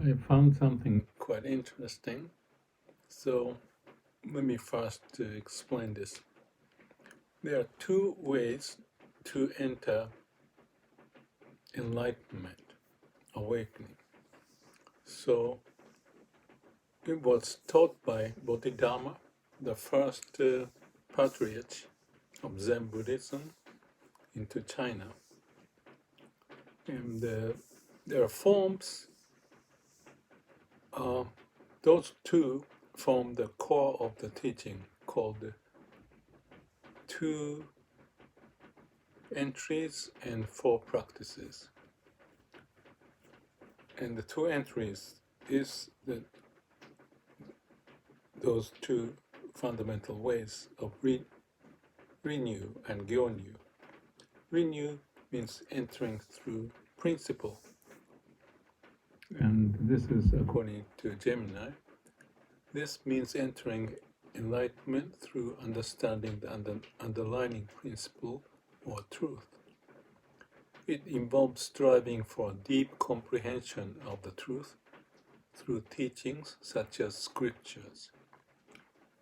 I found something quite interesting. So let me first explain this. There are two ways to enter enlightenment, awakening. So it was taught by Bodhidharma, the first patriarch of Zen Buddhism into China. And there are forms, those two form the core of the teaching called the two entries and four practices. And the two entries is those two fundamental ways of Ri-nyu and Gyo-nyu. Ri-nyu means entering through principle. And this is according to Gemini. This means entering enlightenment through understanding the underlying principle or truth. It involves striving for deep comprehension of the truth through teachings such as scriptures.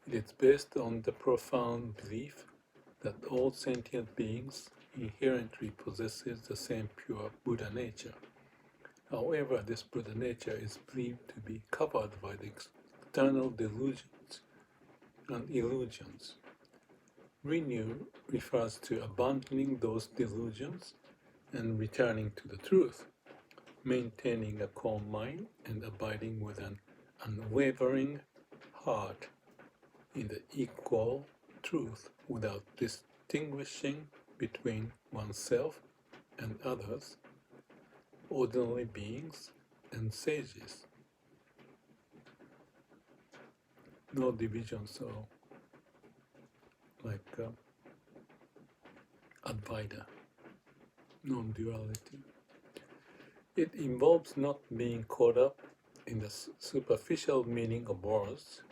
It is based on the profound belief that all sentient beings inherently possesses the same pure Buddha nature. However, this Buddha nature is believed to be covered by the external delusions and illusions. Ri-nyu refers to abandoning those delusions and returning to the truth, maintaining a calm mind and abiding with an unwavering heart in the equal truth without distinguishing between oneself and others, ordinary beings and sages. No divisions or like Advaita, non-duality. It involves not being caught up in the superficial meaning of words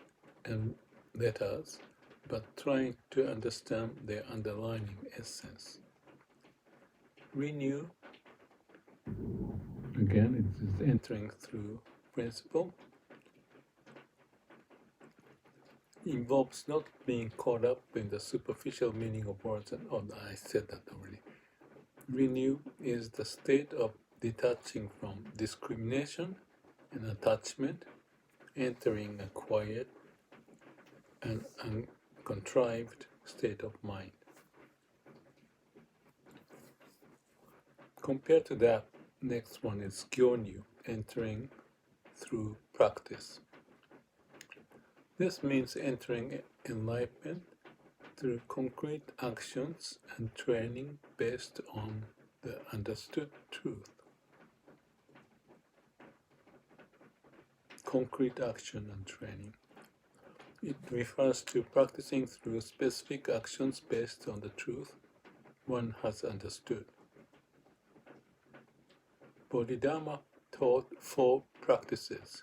and letters, but trying to understand their underlying essence. Ri-nyu, again, it is entering through principle, involves not being caught up in the superficial meaning of words and I said that already. Ri-nyu is the state of detaching from discrimination and attachment, entering a quiet and uncontrived state of mind. Compared to that, next one is Gyo-nyu, entering through practice. This means entering enlightenment through concrete actions and training based on the understood truth. Concrete action and training. It refers to practicing through specific actions based on the truth one has understood. Bodhidharma taught 4 practices.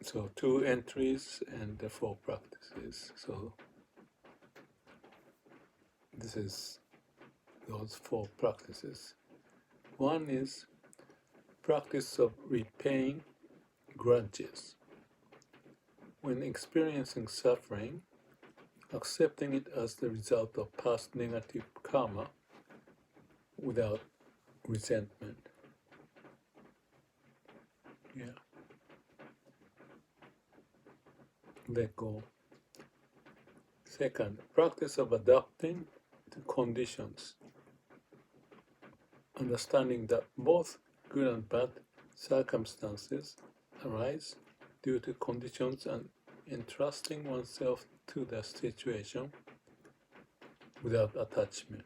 So 2 entries and the 4 practices. So this is those 4 practices. One is practice of repaying grudges. When experiencing suffering, accepting it as the result of past negative karma without resentment. Let go. Second, practice of adapting to conditions. Understanding that both good and bad circumstances arise due to conditions and entrusting oneself to the situation without attachment.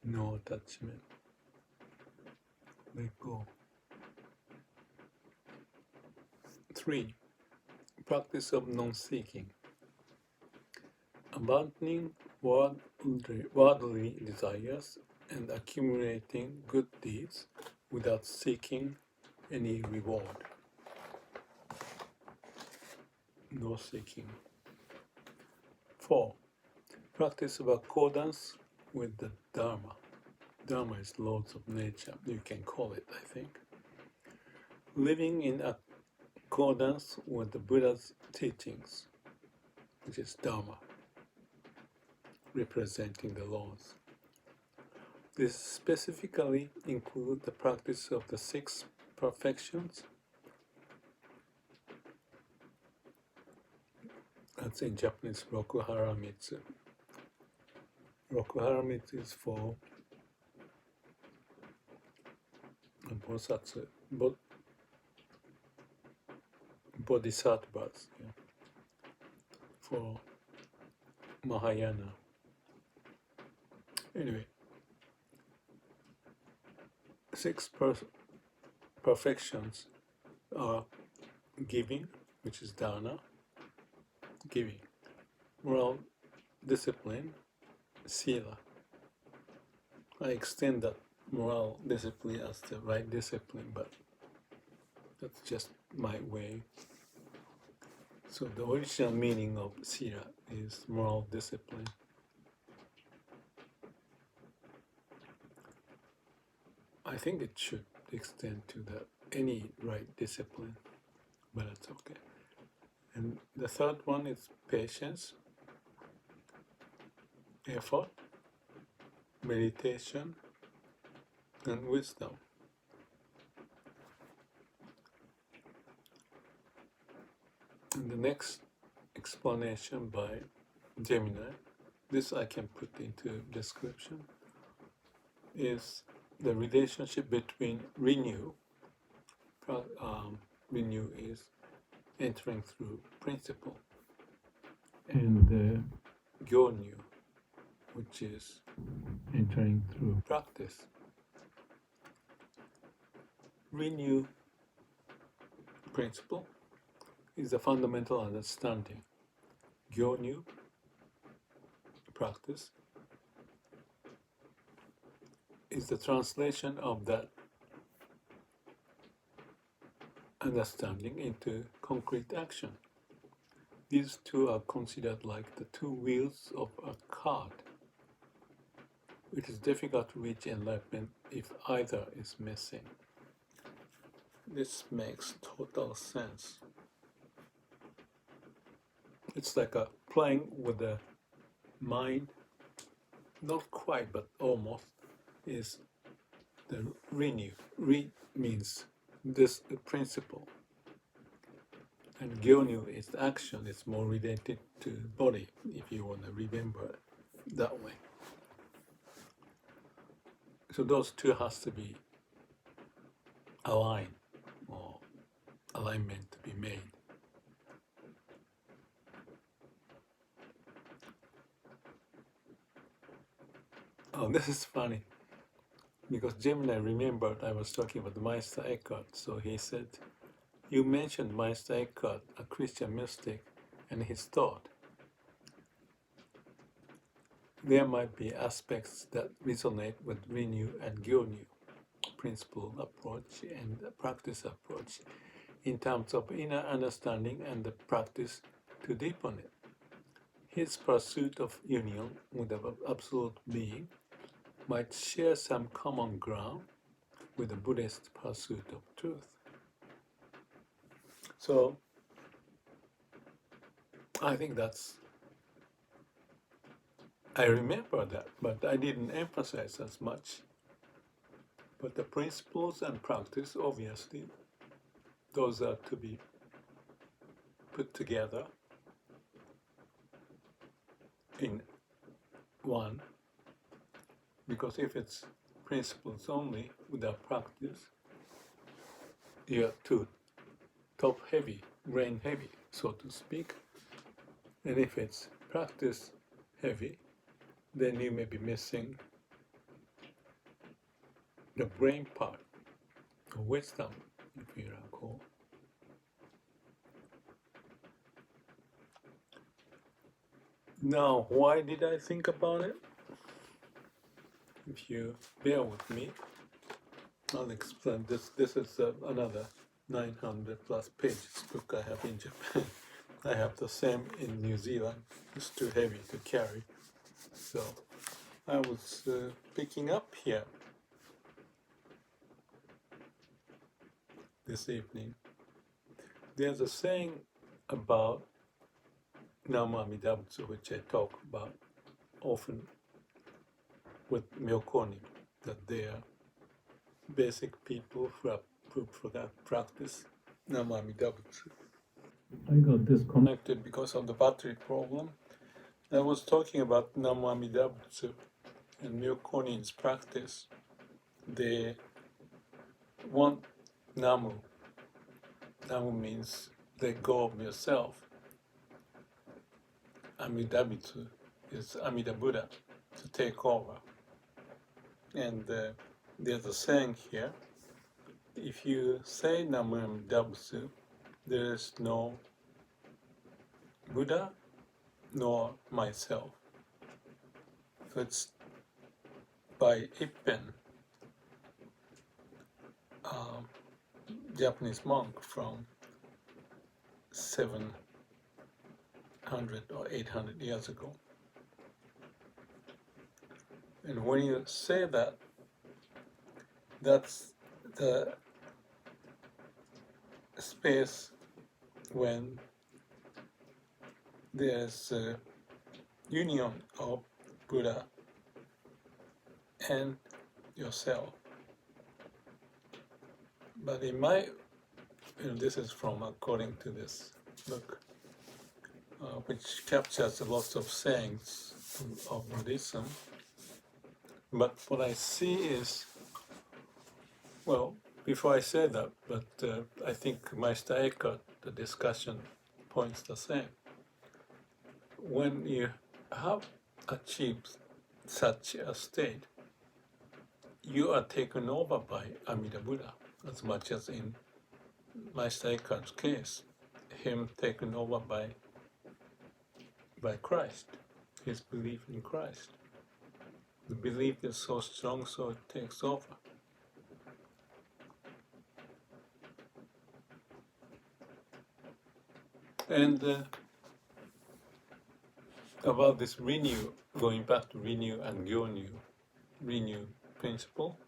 No attachment. Let go. 3. Practice of non-seeking. Abandoning worldly desires and accumulating good deeds without seeking any reward. No seeking. 4. Practice of accordance with the Dharma. Dharma is laws of nature, you can call it, I think. Living in accordance with the Buddha's teachings, which is Dharma, representing the laws. This specifically includes the practice of the 6 perfections. That's in Japanese, Rokuharamitsu. Rokuharamitsu is for Bosatsu, Bodhisattvas, yeah, for Mahayana. Anyway, 6 perfections are giving, which is dana, giving, moral discipline, sila. I extend that moral discipline as the right discipline, but that's just my way. So the original meaning of sila is moral discipline. I think it should extend to any right discipline, but it's okay. And the third one is patience, effort, meditation, and wisdom. And the next explanation by Gemini, this I can put into description, is the relationship between Ri-nyu. Ri-nyu is entering through principle, and the Gyo-nyu, which is entering through practice. Ri-nyu principle is a fundamental understanding. Gyo-nyu practice is the translation of that understanding into concrete action. These two are considered like the 2 wheels of a cart. It is difficult to reach enlightenment if either is missing. This makes total sense. It's like playing with the mind, not quite, but almost, is the Ri-nyu. Ri means this principle, and Gyo-nyu is action. It's more related to body, if you want to remember it that way. So those two has to be aligned, or alignment to be made. Oh, this is funny, because Gemini remembered I was talking about Meister Eckhart, so he said, "You mentioned Meister Eckhart, a Christian mystic, and his thought. There might be aspects that resonate with Ri-nyu and Gyo-nyu, principle approach and practice approach, in terms of inner understanding and the practice to deepen it. His pursuit of union with the absolute being might share some common ground with the Buddhist pursuit of truth." So I think I remember that, but I didn't emphasize as much. But the principles and practice, obviously, those are to be put together in one, because if it's principles only without practice, you're too top heavy, brain heavy, so to speak. And if it's practice heavy, then you may be missing the brain part, or wisdom, if you recall. Now, why did I think about it? If you bear with me, I'll explain this. This is another 900 plus pages book I have in Japan. I have the same in New Zealand. It's too heavy to carry. So I was picking up here this evening. There's a saying about Namu Amida Butsu, which I talk about often with Myokoni, that they are basic people who practice Namu Amida Butsu. I got disconnected because of the battery problem. I was talking about Namu Amida Butsu and Myokoni's practice. They want Namu. Namu means let go of yourself. Amidabutsu is Amida Buddha, to take over. And there's a saying here, if you say Namu Amidabutsu, there is no Buddha nor myself. So it's by Ippen, Japanese monk from 700 or 800 years ago. And when you say that, that's the space when there's a union of Buddha and yourself. But in my, this is from according to this book, which captures a lot of sayings of Buddhism. But what I see is, well, before I say that, but I think Meister Eckhart, the discussion points the same. When you have achieved such a state, you are taken over by Amida Buddha, as much as in Meister Eckhart's case, him taken over by Christ, his belief in Christ. The belief is so strong, so it takes over. And about this Ri-nyu, going back to Ri-nyu and Gyo-nyu, Ri-nyu principle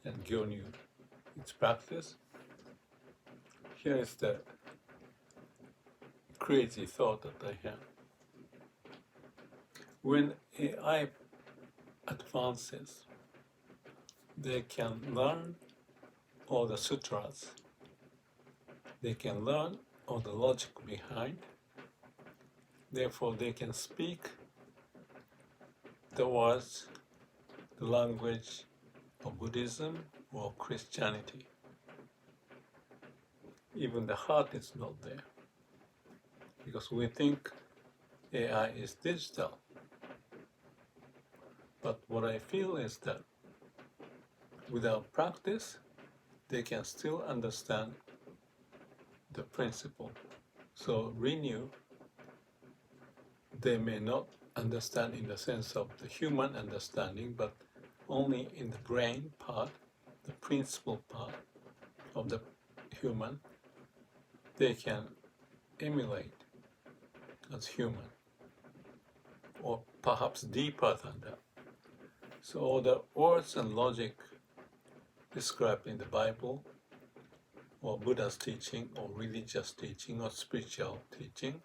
and Gyo-nyu, its practice. Here is the crazy thought that I have. When AI advances, they can learn all the sutras, they can learn all the logic behind, therefore they can speak the words, the language of Buddhism or Christianity. Even the heart is not there, because we think AI is digital. But what I feel is that without practice, they can still understand the principle. So Ri-nyu, they may not understand in the sense of the human understanding, but only in the brain part, the principle part of the human, they can emulate as human, or perhaps deeper than that. So all the words and logic described in the Bible, or Buddha's teaching, or religious teaching, or spiritual teaching,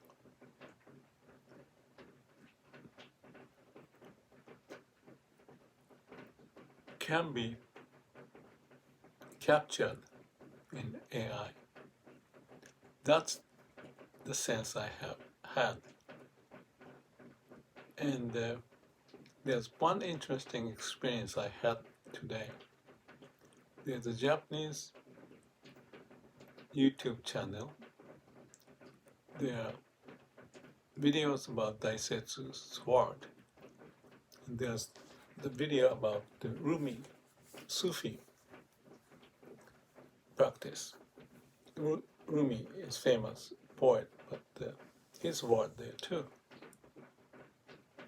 can be captured in AI. That's the sense I have had. And there's one interesting experience I had today. There's a Japanese YouTube channel. There are videos about Daisetsu's sword. And there's the video about the Rumi Sufi practice. Rumi is famous poet, but his word there too.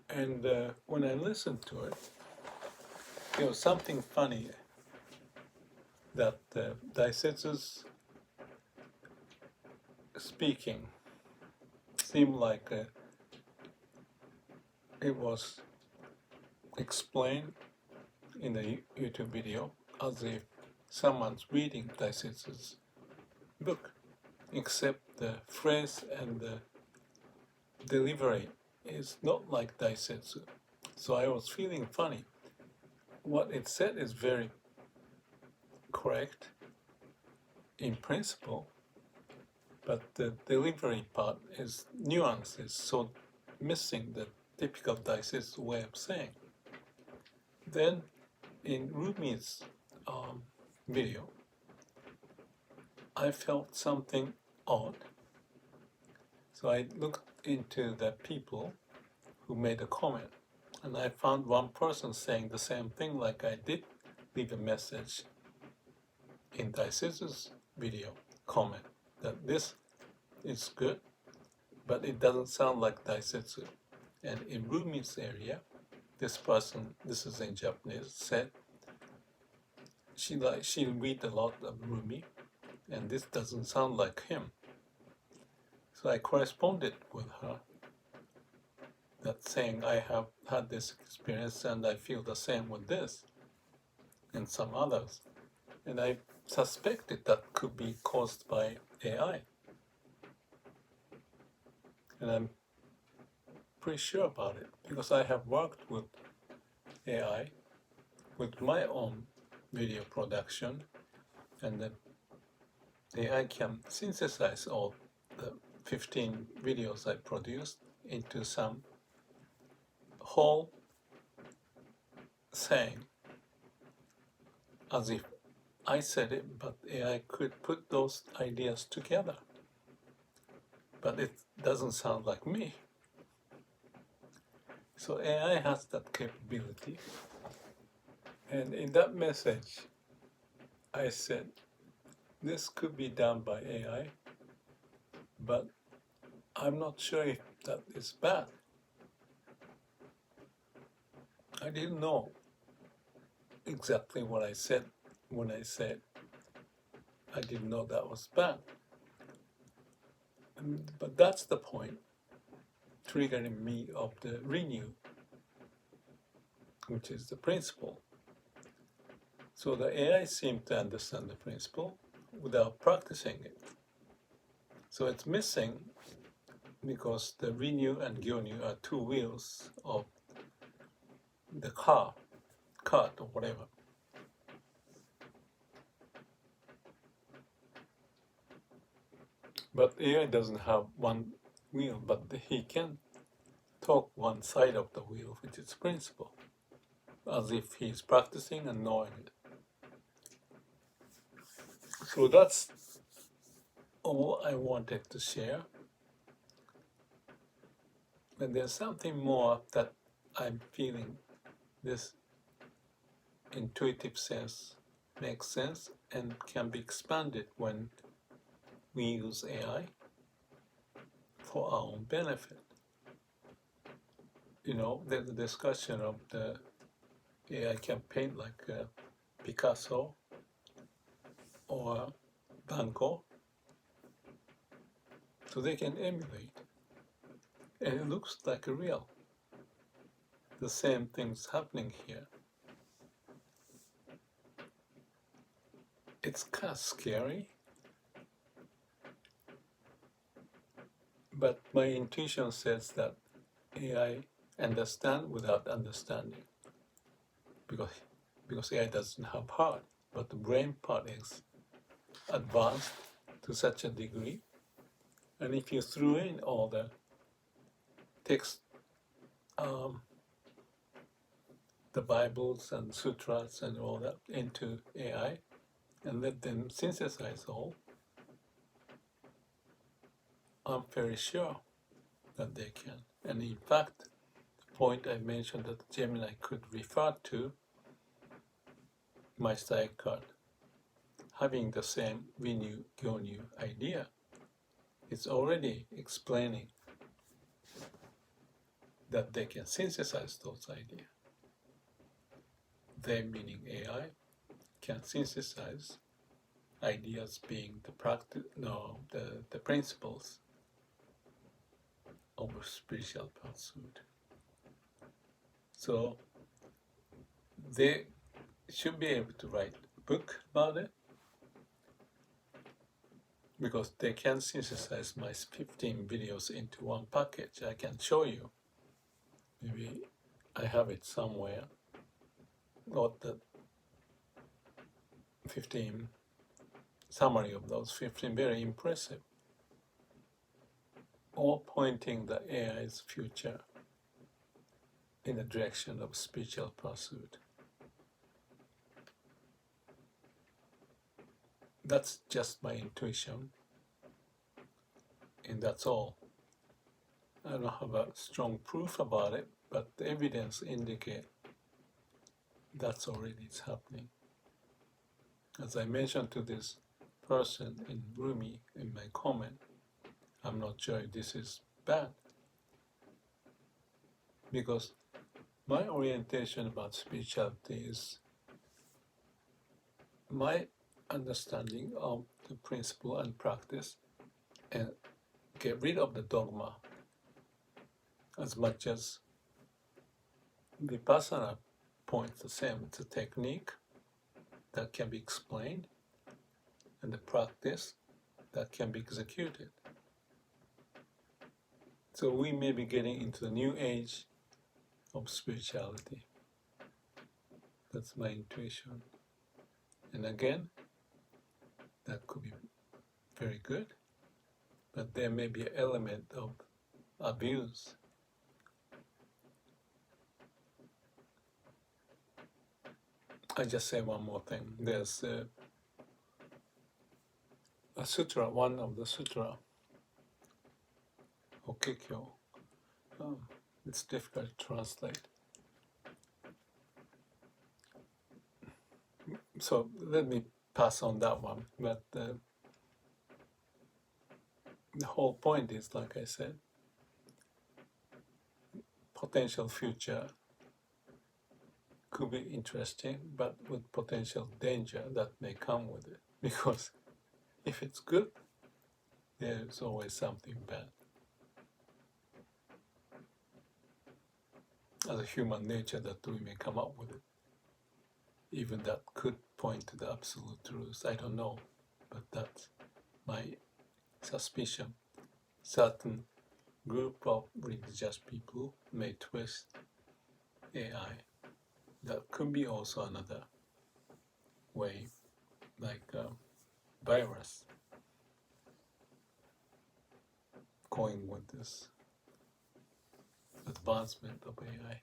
And when I listened to it, there was something funny that Daisetsu's speaking seemed like it was explained in a YouTube video as if someone's reading Daisetsu's book, except the phrase and the delivery is not like Daisetsu. So I was feeling funny. What it said is very correct in principle, but the delivery part is nuances, so missing the typical Daisetsu way of saying. Then in Rumi's video, I felt something odd. So I looked into the people who made a comment, and I found one person saying the same thing like I did leave a message in Daisetsu's video comment, that this is good, but it doesn't sound like Daisetsu. And in Rumi's area, this person, this is in Japanese, said she read a lot of Rumi, and this doesn't sound like him. So I corresponded with her, that saying I have had this experience and I feel the same with this and some others. And I suspected that could be caused by AI. And I'm pretty sure about it because I have worked with AI with my own video production, and the AI can synthesize all the 15 videos I produced into some whole saying, as if I said it, but AI could put those ideas together. But it doesn't sound like me. So AI has that capability. And in that message, I said, this could be done by AI, but I'm not sure if that is bad. I didn't know exactly what I said when I said I didn't know that was bad. But that's the point triggering me of the Ri-nyu, which is the principle. So the AI seemed to understand the principle without practicing it. So it's missing because the Ri-nyu and Gyo-nyu are two wheels of the cart or whatever. But AI doesn't have one wheel, but he can talk one side of the wheel, which is principle, as if he's practicing and knowing it. So that's all I wanted to share. And there's something more that I'm feeling this intuitive sense makes sense and can be expanded when we use AI for our own benefit. You know, there's a discussion of the AI can paint like Picasso or Van Gogh, so they can emulate, and it looks like a real. The same thing's happening here. It's kind of scary, but my intuition says that AI understands without understanding, because AI doesn't have heart, but the brain part is advanced to such a degree. And if you threw in all the text, the Bibles and sutras and all that into AI and let them synthesize all, I'm very sure that they can. And in fact, the point I mentioned that Gemini could refer to my side card having the same Ri-nyu, Gyo-nyu idea, it's already explaining that they can synthesize those ideas. They, meaning AI, can synthesize ideas being the principles of a spiritual pursuit. So they should be able to write a book about it, because they can synthesize my 15 videos into one package. I can show you. Maybe I have it somewhere. Got the 15 summary of those 15, very impressive, all pointing the AI's future in the direction of spiritual pursuit. That's just my intuition, and that's all. I don't have a strong proof about it, but the evidence indicates that's already it's happening. As I mentioned to this person in Rumi in my comment, I'm not sure if this is bad, because my orientation about spirituality is my understanding of the principle and practice, and get rid of the dogma as much as Vipassana points the same. It's a technique that can be explained and the practice that can be executed. So we may be getting into the new age of spirituality. That's my intuition. And again, that could be very good, but there may be an element of abuse. I just say one more thing. There's a sutra, one of the sutra, Okikyo. It's difficult to translate. So let me pass on that one. But the whole point is, like I said, potential future could be interesting, but with potential danger that may come with it. Because if it's good, there's always something bad. As a human nature that we may come up with it. Even that could point to the absolute truth. I don't know, but that's my suspicion. Certain group of religious people may twist AI. That could be also another way, like a virus going with this advancement of AI.